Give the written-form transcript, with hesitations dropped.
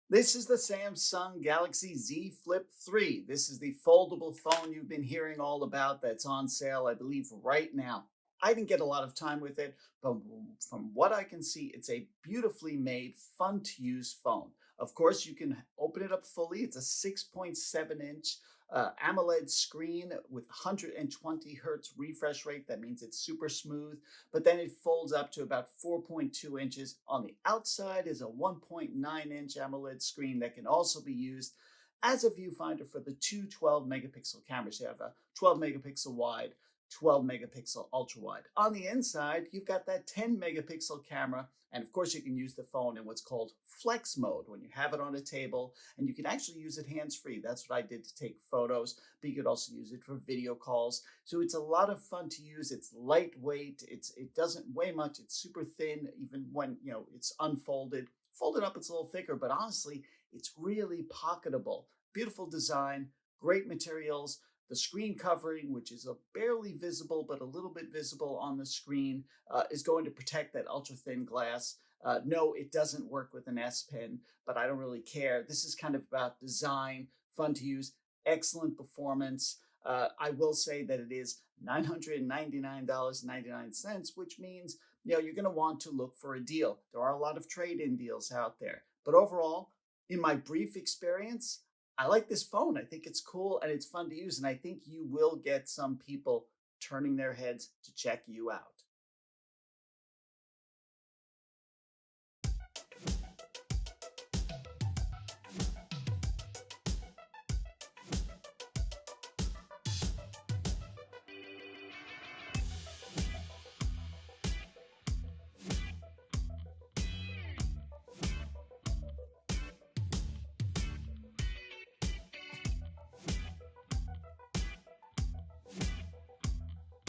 This is the Samsung Galaxy Z Flip 3. This is the foldable phone you've been hearing all about that's on sale, I believe, right now. I didn't get a lot of time with it, but from what I can see, it's a beautifully made, fun to use phone. Of course, you can open it up fully. It's a 6.7-inch AMOLED screen with 120 hertz refresh rate. That means it's super smooth, but then it folds up to about 4.2 inches. On the outside is a 1.9-inch AMOLED screen that can also be used as a viewfinder for the two 12 megapixel cameras. You have a 12 megapixel wide, 12 megapixel ultra wide. On the inside, you've got that 10 megapixel camera. And of course, you can use the phone in what's called flex mode when you have it on a table, and you can actually use it hands free. That's what I did to take photos, but you could also use it for video calls. So it's a lot of fun to use. It's lightweight. It doesn't weigh much. It's super thin, even when it's unfolded. Folded up, it's a little thicker, but honestly, it's really pocketable. Beautiful design, great materials. The screen covering, which is a barely visible but a little bit visible on the screen, is going to protect that ultra thin glass. No, it doesn't work with an S Pen, but I don't really care. This is kind of about design, fun to use, excellent performance. I will say that it is $999.99, which means you're going to want to look for a deal. There are a lot of trade-in deals out there, but overall, in my brief experience, I like this phone. I think it's cool and it's fun to use, and I think you will get some people turning their heads to check you out.